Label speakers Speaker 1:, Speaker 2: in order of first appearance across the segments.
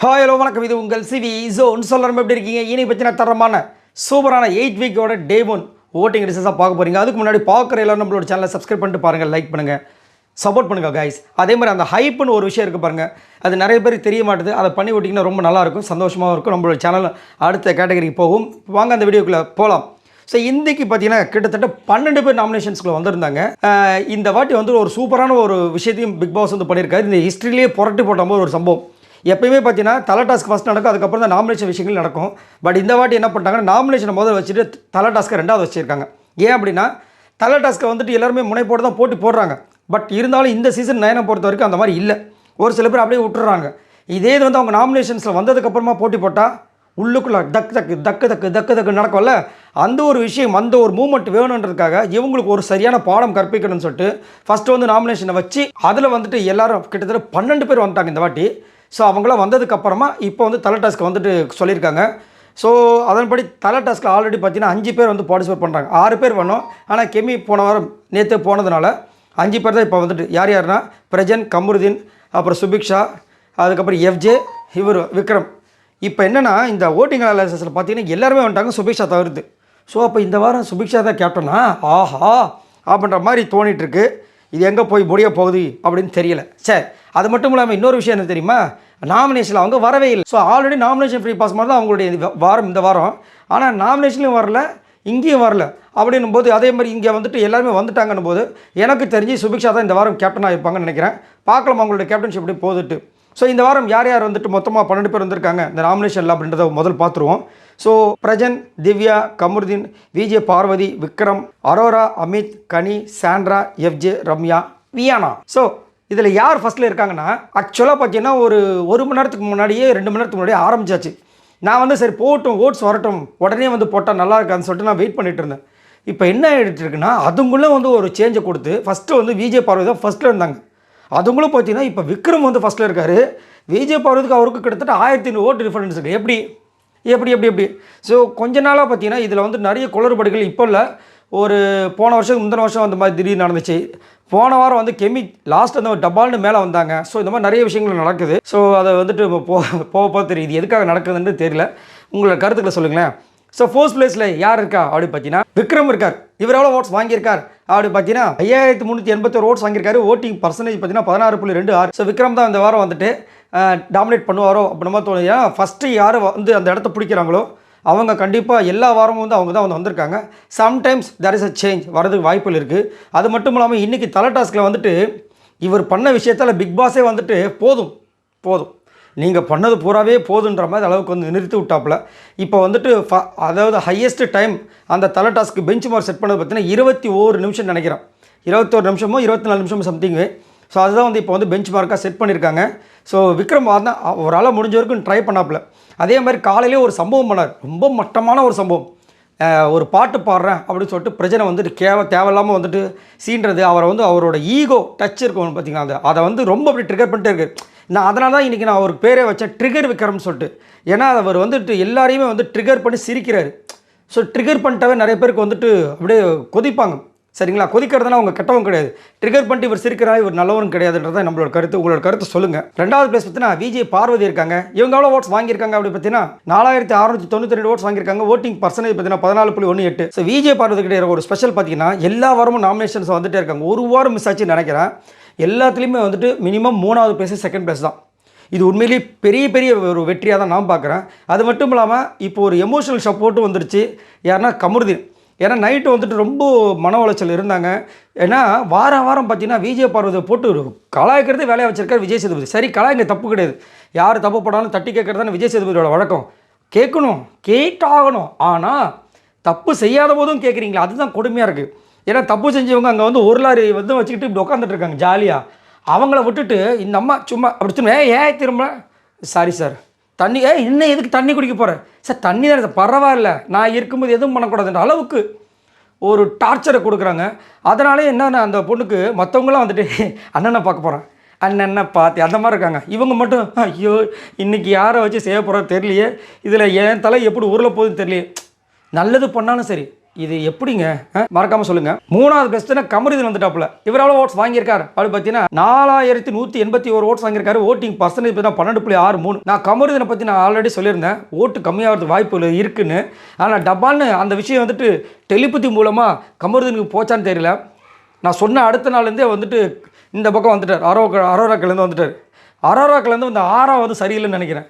Speaker 1: Hi hello வணக்கம். இது உங்கள் சிவி ஜோன். சொல்லணும் எப்படி இருக்கீங்க? இனி பற்றின தரமான சூப்பரான 8 வீக்கோட டே 1 ஓட்டிங் ரிசல்ட்ஸாக பார்க்க போகிறீங்க. அதுக்கு முன்னாடி பார்க்குற எல்லாரும் நம்மளோட சேனலை சப்ஸ்கிரைப் பண்ணிட்டு பாருங்கள், லைக் பண்ணுங்கள், சப்போர்ட் பண்ணுங்கள் கைஸ். அதே மாதிரி அந்த ஹைப்புன்னு ஒரு விஷயம் இருக்குது பாருங்கள், அது நிறைய பேருக்கு தெரிய மாட்டுது. அதை பண்ணி விட்டிங்கன்னா ரொம்ப நல்லாயிருக்கும், சந்தோஷமாகவும் இருக்கும். நம்மளோட சேனல் அடுத்த கேட்டகரிக்கு போகும். வாங்க அந்த வீடியோக்குள்ளே போகலாம். ஸோ இன்றைக்கி பார்த்தீங்கன்னா கிட்டத்தட்ட 12 பேர் நாமினேஷன்ஸ்குள்ளே வந்திருந்தாங்க. இந்த வாட்டி வந்து ஒரு சூப்பரான ஒரு விஷயத்தையும் பிக் பாஸ் வந்து பண்ணியிருக்காரு. இந்த ஹிஸ்ட்ரியிலேயே புரட்டி போட்ட மாதிரி ஒரு சம்பவம். எப்பயுமே பார்த்தீங்கன்னா தலை டாஸ்க் ஃபஸ்ட் நடக்கும், அதுக்கப்புறம் தான் நாமினேஷன் விஷயங்கள் நடக்கும். பட் இந்த வாட்டி என்ன பண்ணிட்டாங்கன்னா நாமினேஷனை முதல்ல வச்சுட்டு தலை டாஸ்க்கை 2வது வச்சுருக்காங்க. ஏன் அப்படின்னா தலை டாஸ்க்கை வந்துட்டு எல்லாருமே முனைப்போடு தான் போட்டி போடுறாங்க. பட் இருந்தாலும் இந்த சீசன் 9 பொறுத்த வரைக்கும் அந்த மாதிரி இல்லை. ஒரு சில பேர் அப்படியே விட்டுறாங்க. இதே இது வந்து அவங்க நாமினேஷன்ஸில் வந்ததுக்கப்புறமா போட்டி போட்டால் உள்ளுக்குள்ளே தக்கு நடக்கும்ல, அந்த ஒரு விஷயம், அந்த ஒரு மூமெண்ட் வேணுன்றதுக்காக இவங்களுக்கு ஒரு சரியான பாடம் கற்பிக்கணும்னு சொல்லிட்டு ஃபஸ்ட்டு வந்து நாமினேஷனை வச்சு அதில் வந்துட்டு எல்லாரும் கிட்டத்தட்ட 12 பேர் வந்துட்டாங்க இந்த வாட்டி. ஸோ அவங்களாம் வந்ததுக்கப்புறமா இப்போ வந்து தலை டாஸ்க்கு வந்துட்டு சொல்லியிருக்காங்க. ஸோ அதன்படி தலை டாஸ்க்கில் ஆல்ரெடி பார்த்தீங்கன்னா 5 பேர் வந்து பார்ட்டிசிபேட் பண்ணுறாங்க. 6 பேர் பண்ணோம். ஆனால் கெமி போன வாரம் நேற்று போனதுனால 5 பேர் தான் இப்போ வந்துட்டு. யார் யாருன்னா பிரஜன், கமருதீன், அப்புறம் சுபிக்ஷா, அதுக்கப்புறம் எஃப்ஜே, இவர் விக்ரம். இப்போ என்னென்னா இந்த ஓட்டிங் அனாலிசிஸில் பார்த்தீங்கன்னா எல்லாருமே வந்துட்டாங்க, சுபிக்ஷா தவிர்த்து. ஸோ அப்போ இந்த வாரம் சுபிக்ஷா தான் கேப்டனா, ஆஹா அப்படின்ற மாதிரி தோணிகிட்ருக்கு. இது எங்கே போய் முடிய போகுது அப்படின்னு தெரியல. சரி, அது மட்டும் இல்லாமல் இன்னொரு விஷயம் என்ன தெரியுமா, நாமினேஷனில் அவங்க வரவே இல்லை. So already nomination free pass மாதிரி தான் அவங்களுடைய இந்த வாரம். ஆனால் நாமினேஷன்லையும் வரல, இங்கேயும் வரல. அப்படின்னும் போது அதே மாதிரி இங்கே வந்துட்டு எல்லாருமே வந்துட்டாங்கன்னும் போது எனக்கு தெரிஞ்சு சுபிக்ஷா தான் இந்த வாரம் கேப்டனாக இருப்பாங்கன்னு நினைக்கிறேன். பார்க்கலாம் அவங்களுடைய கேப்டன்ஷிப் எப்படி போதுட்டு. ஸோ இந்த வாரம் யார் யார் வந்துட்டு மொத்தமாக 12 பேர் வந்திருக்காங்க இந்த நாமினேஷனில் அப்படின்றத முதல் பார்த்துருவோம். ஸோ பிரஜன், திவ்யா, கமருதீன், விஜே, பார்வதி, விக்ரம், அரோரா, அமித், கனி, Sandra, FJ, Ramya, Viana. So இதில் யார் ஃபஸ்ட்டில் இருக்காங்கன்னா ஆக்சுவலாக பார்த்தீங்கன்னா ஒரு மணி நேரத்துக்கு முன்னாடியே 2 மணி நேரத்துக்கு முன்னாடியே ஆரம்பிச்சாச்சு. நான் வந்து சரி போகட்டும், ஓட்ஸ் வரட்டும், உடனே வந்து போட்டால் நல்லா இருக்கான்னு சொல்லிட்டு நான் வெயிட் பண்ணிட்டு இருந்தேன். இப்போ என்ன ஆகிட்டு இருக்குன்னா அதுங்களும் வந்து ஒரு சேஞ்சை கொடுத்து ஃபஸ்ட்டு வந்து விஜே பார்வதி தான் ஃபஸ்ட்டில் இருந்தாங்க. அதுங்களும் பார்த்தீங்கன்னா இப்போ விக்ரம் வந்து ஃபஸ்ட்டில் இருக்கார். விஜே பார்வதிக்கு அவருக்கு கிட்டத்தட்ட 1500 ஓட்டு டிஃபரன்ஸ் இருக்குது. எப்படி ஸோ கொஞ்ச நாளாக பார்த்தீங்கன்னா இதில் வந்து நிறைய குளறுபடிகள் இப்போ இல்லை. ஒரு போன வருஷம் முந்தின வருஷம் அந்த மாதிரி திடீர்னு நடந்துச்சு. போன வாரம் வந்து கெமி லாஸ்ட் அந்த டபால்னு மேலே வந்தாங்க. ஸோ இந்த மாதிரி நிறைய விஷயங்கள் நடக்குது. ஸோ அதை வந்துட்டு போக தெரியுது, எதுக்காக நடக்குதுன்னு தெரியல. உங்களோட கருத்துக்களை சொல்லுங்களேன். ஸோ ஃபர்ஸ்ட் பிளேஸில் யார் இருக்கா அப்படி பார்த்தீங்கன்னா விக்ரம் இருக்கார். இவர் எவ்வளோ ஓட்ஸ் வாங்கியிருக்கார் அப்படி பார்த்தீங்கன்னா 5381 ஓட்ஸ் வாங்கியிருக்காரு. ஓட்டிங் பர்சன்டேஜ் பார்த்தீங்கன்னா 16.26. ஸோ விக்ரம் தான் இந்த வாரம் வந்துட்டு டாமினேட் பண்ணுவாரோ அப்படின்னா தோணுது. ஏன்னா ஃபஸ்ட்டு யார் வந்து அந்த இடத்த பிடிக்கிறாங்களோ அவங்க கண்டிப்பாக எல்லா வாரமும் வந்து அவங்க தான் வந்து வந்திருக்காங்க. Sometimes there is a change வரதுக்கு வாய்ப்புகள் இருக்குது. அது மட்டும் இல்லாமல் இன்றைக்கி தலை டாஸ்கில் வந்துட்டு இவர் பண்ண விஷயத்தால் பிக் பாஸே வந்துட்டு போதும் நீங்கள் பண்ணது பூராவே போதுன்ற மாதிரி அளவுக்கு வந்து நிறுத்தி விட்டாப்புல. இப்போ வந்துட்டு அதாவது ஹையஸ்ட் டைம் அந்த தலை டாஸ்க்கு பெஞ்ச் மார்க் செட் பண்ணது பார்த்தீங்கன்னா 21 நிமிஷம் நினைக்கிறேன். 21 நிமிஷமோ 24 நிமிஷமோ சம்திங்கு. ஸோ அதுதான் வந்து இப்போ வந்து பெஞ்ச் மார்க்காக செட் பண்ணியிருக்காங்க. ஸோ விக்ரம் தான் அவரால் முடிஞ்ச வரைக்கும் ட்ரை பண்ணாப்புல. அதே மாதிரி காலையிலே ஒரு சம்பவம் பண்ணார், ரொம்ப மட்டமான ஒரு சம்பவம். ஒரு பாட்டு பாடுறேன் அப்படின்னு சொல்லிட்டு பிரச்சனை வந்துட்டு தேவையில்லாமல் வந்துட்டு சீன்றது. அவரை வந்து அவரோட ஈகோ டச் இருக்கும் பார்த்தீங்கன்னா அதை வந்து ரொம்ப அப்படி ட்ரிகர் பண்ணிட்டே இருக்கு. நான் அதனால தான் இன்றைக்கி நான் அவருக்கு பேரே வச்சேன் ட்ரிகர் விக்ரம்னு சொல்லிட்டு. ஏன்னா அவர் வந்துட்டு எல்லாரையுமே வந்து ட்ரிகர் பண்ணி சிரிக்கிறாரு. ஸோ ட்ரிகர் பண்ணிட்டாவே நிறைய பேருக்கு வந்துட்டு அப்படியே கொதிப்பாங்க. சரிங்களா, கொதிக்கிறதுனா அவங்க கெட்டவங்க கிடையாது. ட்ரிகர் பண்ணிட்டு இவர் சிரிக்கிறா, இவர் நல்லவரும் கிடையாதுன்றதான் நம்மளோட கருத்து. உங்களோட கருத்து சொல்லுங்கள். 2வது பிளேஸ் பார்த்தீங்கன்னா விஜே பார்வதி இருக்காங்க. இவங்க எவ்வளோ ஓட்ஸ் வாங்கியிருக்காங்க அப்படி பார்த்தீங்கன்னா 4692 ஓட்ஸ் வாங்கியிருக்காங்க. ஓட்டிங் பர்சன்டேஜ் பார்த்தீங்கன்னா 14.18. ஸோ விஜே பார்வதி கிட்ட ஒரு ஸ்பெஷல் பார்த்தீங்கன்னா எல்லா வாரமும் நாமினேஷன்ஸ் வந்துட்டே இருக்காங்க. ஒரு வாரம் மிஸ் ஆச்சுன்னு நினைக்கிறேன். எல்லாத்துலேயுமே வந்துட்டு மினிமம் 3வது பிளேஸ், 2nd பிளேஸ் தான். இது உண்மையிலேயே பெரிய ஒரு வெற்றியாக தான் நான் பார்க்குறேன். அது மட்டும் இல்லாமல் இப்போ ஒரு எமோஷனல் சப்போர்ட்டும் வந்துருச்சு. யாருன்னா கமருதீன். ஏன்னா நைட்டு வந்துட்டு ரொம்ப மன உளைச்சல் இருந்தாங்க. ஏன்னா வாரம் பார்த்தீங்கன்னா விஜய பார்வதியை போட்டு கலாய்க்கிறதே வேலையாக வச்சிருக்காரு விஜய் சேதுபதி. சரி, கலாய்ங்க தப்பு கிடையாது. யார் தப்பு போடாலும் தட்டி கேட்குறது தானே விஜய் சேதுபதியோட வழக்கம். கேட்டாகணும். ஆனால் தப்பு செய்யாத போதும் கேட்குறீங்களா, அதுதான் கொடுமையாக இருக்குது. ஏன்னா தப்பு செஞ்சவங்க அங்கே வந்து ஒரு லாரி வந்து வச்சுக்கிட்டு இப்படி உட்காந்துட்டு இருக்காங்க ஜாலியாக. அவங்கள விட்டுட்டு இந்த அம்மா சும்மா அப்படி திரும்ப திரும்ப சாரி சார் தண்ணி இன்னும் எதுக்கு தண்ணி குடிக்க போகிறேன் சார், தண்ணி தான் பரவாயில்ல, நான் இருக்கும்போது எதுவும் பண்ணக்கூடாதுன்ற அளவுக்கு ஒரு டார்ச்சரை கொடுக்குறாங்க. அதனாலே என்னென்ன அந்த பொண்ணுக்கு மற்றவங்களாம் வந்துட்டு அண்ணனை பார்க்க போகிறேன், அண்ணனை பார்த்து அந்த மாதிரி இருக்காங்க. இவங்க மட்டும் ஐயோ இன்றைக்கி யாரை வச்சு செய்ய போகிறோம் தெரியலையே, இதில் என் தலை எப்படி ஊரில் போகுதுன்னு தெரியலையே. நல்லது பண்ணாலும் சரி, இது எப்படிங்க? மறக்காம சொல்லுங்க. 3வது பெஸ்ட்னா கமருதீன் வந்துட்டாப்ல. இவர் எவ்வளோ ஓட்ஸ் வாங்கியிருக்காரு அப்படி பார்த்தீங்கன்னா 4181 ஓட்ஸ் வாங்கியிருக்காரு. ஓட்டிங் பர்சன்டேஜ் பார்த்தீங்கன்னா 12.63. நான் கமருதீனை பற்றி நான் ஆல்ரெடி சொல்லியிருந்தேன், ஓட்டு கம்மியாகிறதுக்கு வாய்ப்பு இருக்குன்னு. ஆனால் டப்பால்னு அந்த விஷயம் வந்துட்டு டெலிபதி மூலமாக கமருதீனுக்கு போச்சான்னு தெரியல. நான் சொன்ன அடுத்த நாள்லேருந்தே வந்துட்டு இந்த பக்கம் வந்துட்டார், அரோராக்கிலேருந்து வந்துட்டார். அரோராக்கிலேருந்து வந்து ஆறாவது சரியில்லைன்னு நினைக்கிறேன்.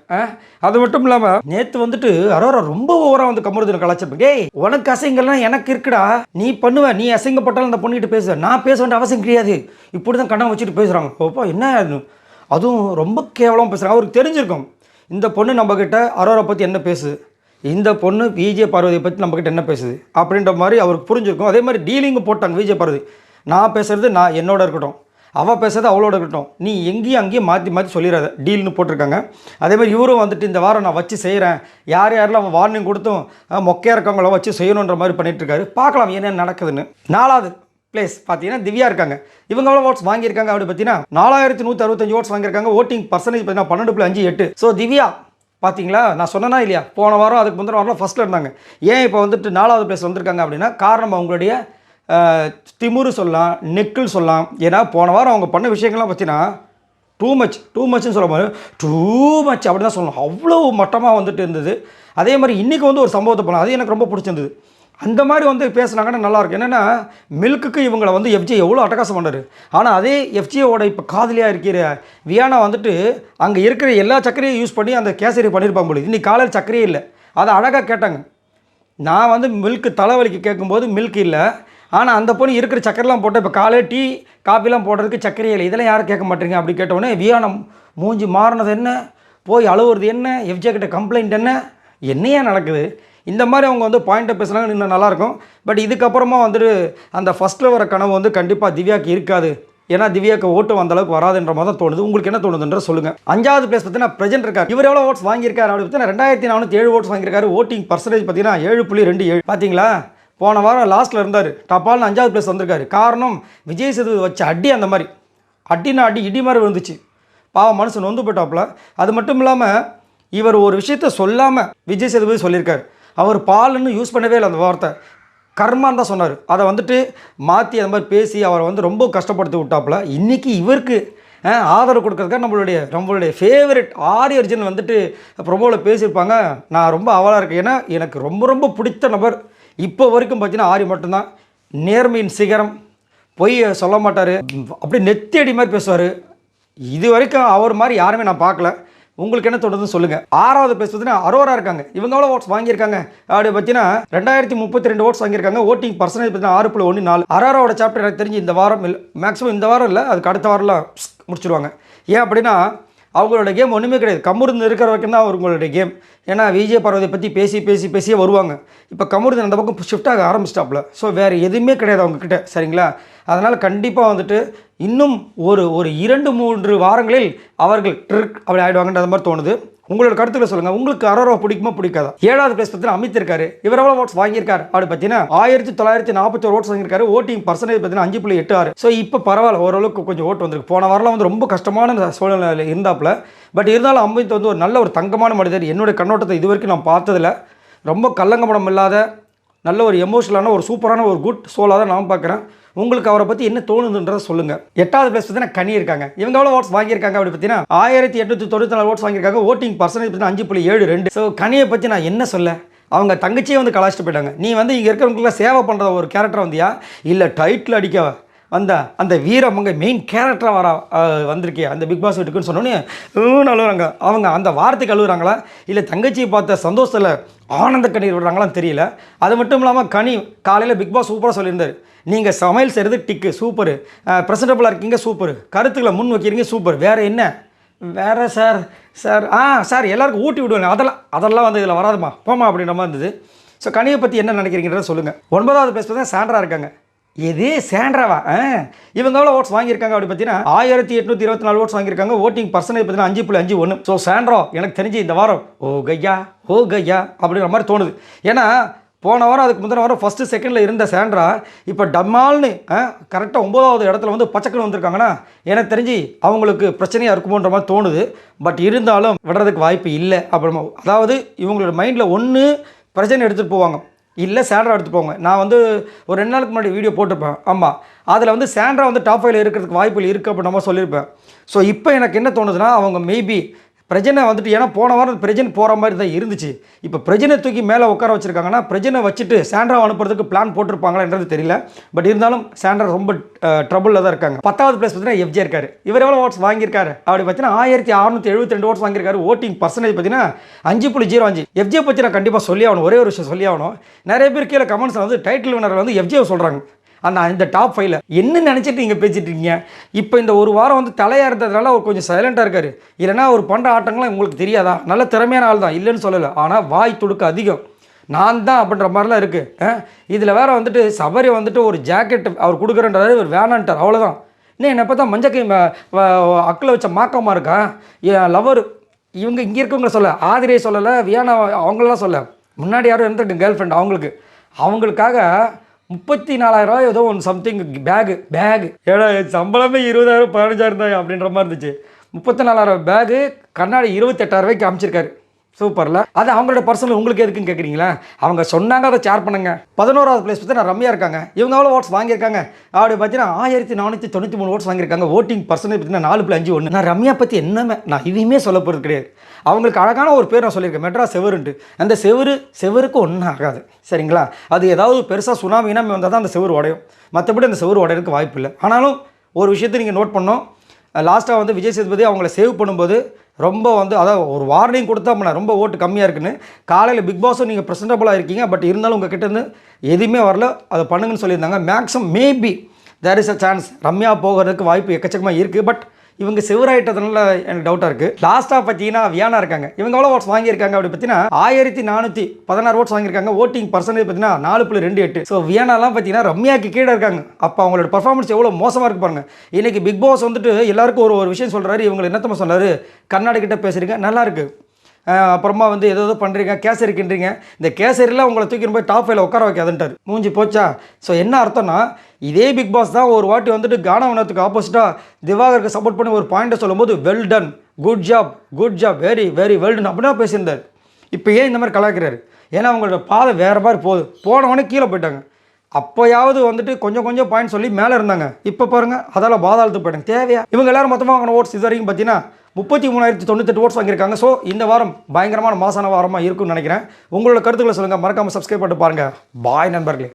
Speaker 1: அது மட்டும் இல்லாமல் நேற்று வந்துட்டு அரோரா ரொம்ப ஓவராக வந்து கமருதீனை கலாச்சிருப்பேன். டேய், உனக்கு அசிங்கம்லாம் எனக்கு இருக்குடா, நீ பண்ணுவ, நீ அசிங்கப்பட்டாலும் அந்த பொண்ணுகிட்ட பேசுவேன், நான் பேச வேண்டிய அவசியம் கிடையாது, இப்படி தான் கண்ணை வச்சுட்டு பேசுகிறாங்க. ஓப்பா என்ன அதுவும் ரொம்ப கேவலமாக பேசுகிறாங்க. அவருக்கு தெரிஞ்சிருக்கும் இந்த பொண்ணு நம்மக்கிட்ட அரோரா பற்றி என்ன பேசுது, இந்த பொண்ணு விஜய் பார்வதியை பற்றி நம்மக்கிட்ட என்ன பேசுது அப்படின்ற மாதிரி அவருக்கு புரிஞ்சிருக்கும். அதே மாதிரி டீலிங்கும் போட்டாங்க விஜய் பார்வதி. நான் பேசுகிறது நான் என்னோட இருக்கட்டும், அவள் பேசுறது அவளோட இருக்கட்டும், நீ எங்கேயும் அங்கேயும் மாற்றி மாற்றி சொல்லிடாத டீல்னு போட்டிருக்காங்க. அதேமாதிரி இவரும் வந்துட்டு இந்த வாரம் நான் வச்சு செய்கிறேன், யார் யாரெல்லாம் அவன் வார்னிங் கொடுத்தும் மொக்கையாக இருக்கவங்கள வச்சு செய்யணுன்ற மாதிரி பண்ணிகிட்ருக்காரு. பார்க்கலாம் என்ன நடக்குதுன்னு. 4வது பிளேஸ் பார்த்தீங்கன்னா திவ்யா இருக்காங்க. இவங்க எவ்வளோ ஓட்ஸ் வாங்கியிருக்காங்க அப்படி பார்த்தீங்கன்னா 4165 ஓட்ஸ் வாங்கியிருக்காங்க. ஓட்டிங் பர்சன்டேஜ் பார்த்தீங்கன்னா 12.58. ஸோ திவ்யா பார்த்தீங்களா, நான் சொன்னேன்னா இல்லையா, போன வாரம் அதுக்கு முந்தின வாரம் ஃபஸ்ட்டில் இருந்தாங்க. ஏன் இப்போ வந்துட்டு 4வது பிளேஸ் வந்திருக்காங்க அப்படின்னா காரணம் அவங்களுடைய திமுரு சொல்லலாம், நெக்கில் சொல்லலாம். ஏன்னா போன வாரம் அவங்க பண்ண விஷயங்கள்லாம் பார்த்தீங்கன்னா டூ மச்னு சொல்ல மாதிரி டூ மச் அப்படி தான் சொல்லணும், அவ்வளோ மட்டமாக வந்துட்டு இருந்தது. அதே மாதிரி இன்றைக்கி வந்து ஒரு சம்பவத்தை பண்ணலாம், அது எனக்கு ரொம்ப பிடிச்சிருந்தது. அந்த மாதிரி வந்து பேசுனாங்கன்னா நல்லாயிருக்கும். என்னென்னா மில்க்குக்கு இவங்களை வந்து எஃப்ஜே எவ்வளோ அட்டகாசம் பண்ணார். ஆனால் அதே எஃப்ஜேவோட இப்போ காதலியாக இருக்கிற வியானா வந்துட்டு அங்கே இருக்கிற எல்லா சர்க்கரையும் யூஸ் பண்ணி அந்த கேசரி பண்ணியிருப்பாங்க போது. இன்றைக்கி காலையில் சர்க்கரையே இல்லை, அதை அழகாக கேட்டாங்க. நான் வந்து மில்க்கு தலைவலிக்கு கேட்கும்போது மில்க் இல்லை, ஆனால் அந்த பொண்ணு இருக்கிற சக்கரைலாம் போட்டு இப்போ காலையில் டீ காஃபிலாம் போடுறதுக்கு சக்கரையே இல்லை, இதெல்லாம் யாரும் கேட்க மாட்டேங்க அப்படி கேட்டவுடனே வியானம் மூஞ்சி மாறினது என்ன, போய் அழுவுறது என்ன, எஃப்ஜே கிட்ட கம்ப்ளைண்ட் என்ன, என்னையா நடக்குது, இந்த மாதிரி அவங்க வந்து பாயிண்ட்டை பேசுனாங்க இன்னும் நல்லாயிருக்கும். பட் இதுக்கப்புறமா வந்துட்டு அந்த ஃபஸ்ட்டில் வர கனவு வந்து கண்டிப்பாக திவ்யாவுக்கு இருக்காது. ஏன்னா திவ்யாவுக்கு ஓட்டு வந்த அளவுக்கு வராதுன்ற மாதிரி தான் தோணுது. உங்களுக்கு என்ன தோணுதுன்ற சொல்லுங்கள். 5வது பிளேஸ் பார்த்தீங்கன்னா பிரசன்ட் இருக்கார். இவர் எவ்வளோ ஓட்ஸ் வாங்கியிருக்காரு அப்படி பார்த்தீங்கன்னா 2407 ஓட்ஸ் வாங்கியிருக்காரு. ஓட்டிங் பர்சன்டேஜ் பார்த்தீங்கன்னா 7.27. பார்த்தீங்களா, போன வாரம் லாஸ்ட்டில் இருந்தார், டப்பால்னு 5வது பிளேஸ் வந்திருக்காரு. காரணம் விஜய் சேதுபதி வச்ச அடி, அந்த மாதிரி அடினா அடி இடி மாதிரி விழுந்துச்சு. பாவம் மனுஷன் நொந்து போயிட்டாப்புல. அது மட்டும் இல்லாமல் இவர் ஒரு விஷயத்த சொல்லாமல் விஜய் சேதுபதி சொல்லியிருக்காரு. அவர் பால்னு யூஸ் பண்ணவே இல்லை, அந்த வார்த்தை கர்மான்னு தான் சொன்னார். அதை வந்துட்டு மாற்றி அந்த மாதிரி பேசி அவரை வந்து ரொம்ப கஷ்டப்படுத்தி விட்டாப்புல. இன்றைக்கி இவருக்கு ஆதரவு கொடுக்குறதுக்காக நம்மளுடைய ஃபேவரட் ஆரி அர்ஜுன் வந்துட்டு ப்ரொமோவில் பேசியிருப்பாங்க. நான் ரொம்ப அவலாக இருக்கேன். ஏன்னா எனக்கு ரொம்ப ரொம்ப பிடித்த நபர் இப்போ வரைக்கும் பார்த்தீங்கன்னா ஆரி மட்டும்தான். நேர்மையின் சிகரம், பொய் சொல்ல மாட்டார், அப்படியே நெத்தி அடி மாதிரி பேசுவார். இது வரைக்கும் அவர் மாதிரி யாருமே நான் பார்க்கல. உங்களுக்கு என்ன தோணுதுன்னு சொல்லுங்கள். 6வது பிளேஸ் பார்த்தீங்கன்னா அரோரா இருக்காங்க. இவங்க எவ்வளோ ஓட்ஸ் வாங்கியிருக்காங்க அப்படி பார்த்தீங்கன்னா 2032 ஓட்ஸ் வாங்கியிருக்காங்க. ஓட்டிங் பர்சன்டேஜ் பார்த்தீங்கன்னா 6.14. அரோராவோட சாப்டர் எனக்கு தெரிஞ்சு இந்த வாரம் இல்லை, மேக்ஸிமம் இந்த வாரம் இல்லை, அதுக்கு அடுத்த வாரம்லாம் முடிச்சிடுவாங்க. ஏன் அப்படின்னா அவங்களோட கேம் ஒன்றுமே கிடையாது. கமருதீன் இருக்கிற வரைக்கும் தான் அவங்களுடைய கேம். ஏன்னா விஜய் பார்வதியை பற்றி பேசியே வருவாங்க. இப்போ கமருதீன் அந்த பக்கம் ஷிஃப்ட் ஆக ஆரம்பிச்சிட்டாப்புல. ஸோ வேறு எதுவுமே கிடையாது அவங்கக்கிட்ட, சரிங்களா? அதனால் கண்டிப்பாக வந்துட்டு இன்னும் ஒரு 2-3 வாரங்களில் அவர்கள் ட்ரிக் அப்படி ஆகிடுவாங்கன்ற மாதிரி தோணுது. உங்களோட கருத்துக்களை சொல்லுங்கள். உங்களுக்கு அரோரா பிடிக்குமா பிடிக்காதா? 7வது பிளேஸ் பார்த்தீங்கன்னா அமித் இருக்காரு. இவர் எவ்வளோ ஓட்ஸ் வாங்கியிருக்காரு அப்படி பார்த்தீங்கன்னா 1941 ஓட்ஸ் வாங்கியிருக்காரு. ஓட்டிங் பர்சன்டேஜ் பார்த்தீங்கன்னா 5.86. ஸோ இப்போ பரவாயில்ல, ஓரளவுக்கு கொஞ்சம் ஓட்டு வந்திருக்கு. போன வாரம் வந்து ரொம்ப கஷ்டமான சூழ்நிலை இருந்தாப்புல. பட் இருந்தாலும் அமித் வந்து ஒரு நல்ல ஒரு தங்கமான மனிதர். என்னுடைய கண்ணோட்டத்தை இது வரைக்கும் நான் பார்த்ததில்ல. ரொம்ப கள்ளங்கபடம் இல்லாத நல்ல ஒரு எமோஷனலான ஒரு சூப்பரான ஒரு குட் சோலாக தான் நான் பார்க்குறேன். உங்களுக்கு அவரை பற்றி என்ன தோணுதுன்றதை சொல்லுங்கள். 8வது பிளேஸ் பார்த்தீங்கன்னா கனி இருக்காங்க. இவங்க எவ்வளோ ஓட்ஸ் வாங்கியிருக்காங்க அப்படி பார்த்தீங்கன்னா 1894 ஓட்ஸ் வாங்கியிருக்காங்க. ஓட்டிங் பர்சன்டேஜ் பார்த்தீங்கன்னா 5.72. ஸோ கனியை பற்றி நான் என்ன சொல்ல, அவங்க தங்கச்சியே வந்து கலாச்சிட்டு போயிட்டாங்க. நீ வந்து இங்கே இருக்கிறவங்களுக்குலாம் சேவை பண்ணுற ஒரு கேரக்டர் வந்தியா, இல்லை டைட்டில் அடிக்க அந்த வீரமங்க மெயின் கேரக்டராக வந்திருக்கே அந்த பிக் பாஸ் வீட்டுக்குன்னு சொன்னோன்னே அழுகுறாங்க. அவங்க அந்த வார்த்தைக்கு அழுகுறாங்களா, இல்லை தங்கச்சியை பார்த்த சந்தோஷத்தில் ஆனந்த கண்ணீர் விடுறாங்களான்னு தெரியல. அது மட்டும் இல்லாமல் கனி காலையில் பிக் பாஸ் சூப்பராக சொல்லியிருந்தார். நீங்கள் சமையல் செய்கிறது டிக்கு சூப்பரு, ப்ரெசன்டபுளாக இருக்கீங்க சூப்பர், கருத்துக்களை முன் வைக்கிறீங்க சூப்பர், வேறு என்ன வேறு சார் சார் எல்லாருக்கும் ஊட்டி விடுவாங்க, அதெல்லாம் வந்து இதில் வராதுமா போமா அப்படின்ற மாதிரி இருந்தது. ஸோ கனியை பற்றி என்ன நினைக்கிறீங்கிறத சொல்லுங்கள். 9வது பிளேஸ் பார்த்தா சாண்ட்ரா இருக்காங்க. எது சாண்ட்ராவா? இவங்க எவ்வளோ ஓட்ஸ் வாங்கியிருக்காங்க அப்படி பார்த்தீங்கன்னா 1824 ஓட்ஸ் வாங்கியிருக்காங்க. ஓட்டிங் பர்சன்டேஜ் பார்த்தீங்கன்னா 5.51. ஸோ சாண்ட்ரா எனக்கு தெரிஞ்சு இந்த வாரம் ஓ கையா அப்படிங்கிற மாதிரி தோணுது. ஏன்னா போன வாரம் அதுக்கு முந்தின வாரம் ஃபஸ்ட்டு செகண்டில் இருந்த சாண்ட்ரா இப்போ டம்மால்னு கரெக்டாக 9வது இடத்துல வந்து பச்சைக்கல் வந்திருக்காங்கன்னா எனக்கு தெரிஞ்சு அவங்களுக்கு பிரச்சனையாக இருக்குமோன்ற மாதிரி தோணுது. பட் இருந்தாலும் விடுறதுக்கு வாய்ப்பு இல்லை. அப்புறமா அதாவது இவங்களோட மைண்டில் ஒன்று பிரச்சனை எடுத்துகிட்டு போவாங்க, இல்லை சாண்ட்ரா எடுத்து போங்க. நான் வந்து ஒரு 2 நாளுக்கு முன்னாடி வீடியோ போட்டிருப்பேன். ஆமாம், அதில் வந்து சாண்ட்ரா வந்து டாப் 5ல இருக்கிறதுக்கு வாய்ப்புகள் இருக்குது அப்படின்னு நம்ம சொல்லியிருப்பேன். ஸோ இப்போ எனக்கு என்ன தோணுதுன்னா, அவங்க மேபி பிரஜனை வந்துட்டு, ஏன்னா போன வாரம் பிரஜன் போகிற மாதிரி தான் இருந்துச்சு. இப்போ பிரஜனை தூக்கி மேலே உட்கார வச்சுருக்காங்கன்னா, பிரஜனை வச்சுட்டு சாண்ட்ரா அனுப்புறதுக்கு பிளான் போட்டிருப்பாங்களான்றது தெரியல. பட் இருந்தாலும் சாண்ட்ரா ரொம்ப ட்ரபுளில் தான் இருக்காங்க. 10வது பிளேஸ் பார்த்தீங்கன்னா எஃப்ஜே இருக்காரு. இவர் எவ்வளோ ஓட்ஸ் வாங்கியிருக்காரு அப்படி பார்த்தீங்கன்னா 1672 ஓட்ஸ் வாங்கியிருக்காரு. ஓட்டிங் பர்சன்டேஜ் பார்த்தீங்கன்னா 5.05. எஃப்ஜே பற்றி நான் கண்டிப்பாக சொல்லி ஆகணும். ஒரே ஒரு விஷயம் சொல்லி ஆகணும். நிறைய பேர் கீழே கமெண்ட்ஸில் வந்து டைட்டில் வினர் வந்து எஃப்ஜே சொல்கிறாங்க. இந்த டாப் 5ல என்ன நினச்சிட்டு நீங்கள் பேசிட்டு இருக்கீங்க? இப்போ இந்த ஒரு வாரம் வந்து தலையாக இருந்ததுனால அவர் கொஞ்சம் சைலண்ட்டாக இருக்கார். இல்லைனா அவர் பண்ணுற ஆட்டங்கள்லாம் உங்களுக்கு தெரியாதா? நல்ல திறமையான ஆள் தான், இல்லைன்னு சொல்லலை. ஆனால் வாய் துடுக்க அதிகம், நான் தான் அப்படின்ற மாதிரிலாம் இருக்குது. இதில் வேறு வந்துட்டு சபரி வந்துட்டு ஒரு ஜாக்கெட் அவர் கொடுக்குறன்றாரு, இவர் வேணான்ட்டார். அவ்வளோதான். இன்னும் என்னை பார்த்தா மஞ்சக்கை அக்கில் வச்ச மாக்கமாக இருக்கா? என் லவர் இவங்க இங்கே இருக்கவங்க சொல்ல, ஆதிரியை சொல்லலை, வியானா அவங்களெலாம் சொல்ல, முன்னாடி யாரும் இருந்துருக்கு கேர்ள் ஃப்ரெண்ட் அவங்களுக்காக 34,000 ஏதோ ஒன்று சம்திங் பேகு ஏடா சம்பளமே 20,000 15,000 தான் அப்படின்ற மாதிரி இருந்துச்சு. 34,000 பேகு கண்ணாடி 28,000 அமைச்சிருக்காரு. சூப்பரில். அது அவங்களோட பர்சனல், உங்களுக்கு எதுக்குன்னு கேட்குறீங்களா? அவங்க சொன்னாங்க, அதை ஷேர் பண்ணுங்க. 11வது பிளேஸ் பார்த்தீங்கன்னா ரம்யா இருக்காங்க. இவங்க எவ்வளோ ஓட்ஸ் வாங்கியிருக்காங்க அப்படி பார்த்தீங்கன்னா 1493 ஓட்ஸ் வாங்கியிருக்காங்க. ஓட்டிங் பர்சன்டேஜ் பார்த்தீங்கன்னா 4.51. நான் ரம்யா பற்றி என்னமே நான் இதையுமே சொல்ல போகிறது கிடையாது. அவங்களுக்கு அழகான ஒரு பேர் நான் சொல்லியிருக்கேன், மெட்ராஸ் செவருன்ட்டு. அந்த செவருக்கு ஒன்றும் ஆகாது, சரிங்களா? அது ஏதாவது பெருசாக சுனாமி இனாமி வந்தால் தான் அந்த செவரு உடையும். மற்றபடி அந்த செவரு உடையறதுக்கு வாய்ப்பு இல்லை. ஆனாலும் ஒரு விஷயத்தை நீங்கள் நோட் பண்ணோம். லாஸ்ட்டாக வந்து விஜய் சேதுபதி அவங்கள சேவ் பண்ணும்போது ரொம்ப வந்து அதாவது ஒரு வார்னிங் கொடுத்தா ரொம்ப ஓட்டு கம்மியாக இருக்குன்னு. காலையில் பிக் பாஸும் நீங்கள் ப்ரெசன்டபுளாக இருக்கீங்க, பட் இருந்தாலும் உங்கள் கிட்டேருந்து எதுவுமே வரல, அதை பண்ணுங்கன்னு சொல்லியிருந்தாங்க. Maximum maybe there is a chance Ramya போகிறதுக்கு வாய்ப்பு எக்கச்சக்கமாக இருக்குது. பட் இவங்க செவராயிட்டதுனால எனக்கு டவுட்டாக இருக்குது. லாஸ்ட்டாக பார்த்தீங்கன்னா வியானா இருக்காங்க. இவங்க எவ்வளோ ஓட்ஸ் வாங்கியிருக்காங்க அப்படி பார்த்தீங்கன்னா 1416 ஓட்ஸ் வாங்கியிருக்காங்க. ஓட்டிங் பர்சன்டேஜ் பார்த்தீங்கன்னா 4.28. ஸோ வியானாலாம் பார்த்தீங்கன்னா ரம்யாவுக்கு கீழே இருக்காங்க. அப்போ அவங்களோட பர்ஃபார்மன்ஸ் எவ்வளோ மோசமாக இருக்கு பாருங்க. இன்றைக்கி பிக் பாஸ் வந்துட்டு எல்லாருக்கும் ஒரு விஷயம் சொல்கிறாரு. இவங்களை என்னத்தமாக சொன்னார், கர்நாடக கிட்ட பேசுகிறீங்க, நல்லாயிருக்கு, அப்புறமா வந்து ஏதோ பண்ணுறீங்க, கேசரிக்குன்றீங்க, இந்த கேசரியில் உங்களை தூக்கி போய் டாப் 5ல உட்கார வைக்காதுன்ட்டார். மூஞ்சி போச்சா? ஸோ என்ன அர்த்தம்னா, இதே பிக் பாஸ் தான் ஒரு வாட்டி வந்துட்டு கானா வினோத்துக்கு ஆப்போசிட்டாக திவாகருக்கு சப்போர்ட் பண்ணி ஒரு பாயிண்ட்டை சொல்லும்போது well done, good job, very very well done அப்படின்னா பேசியிருந்தார். இப்போ ஏன் இந்த மாதிரி கலாய்க்கிறாரு? ஏன்னா அவங்களோட பாதை வேறு மாதிரி போனவொடனே கீழே போயிட்டாங்க. அப்போயாவது வந்துட்டு கொஞ்சம் பாயிண்ட் சொல்லி மேலே இருந்தாங்க. இப்போ பாருங்கள், அதால் பாதாளத்து போயிட்டாங்க. தேவையா? இவங்க எல்லோரும் மொத்தமாக வாங்கின ஓட்ஸ் இது வரைக்கும் பார்த்தீங்கன்னா 33,098 ஓட்ஸ் வாங்கியிருக்காங்க. ஸோ இந்த வாரம் பயங்கரமான மாசான வாரமாக இருக்கும்னு நினைக்கிறேன். உங்களோட கருத்துக்களை சொல்லுங்கள். மறக்காமல் சப்ஸ்கிரைப் பண்ணிட்டு பாருங்கள். பாய் நண்பர்களே.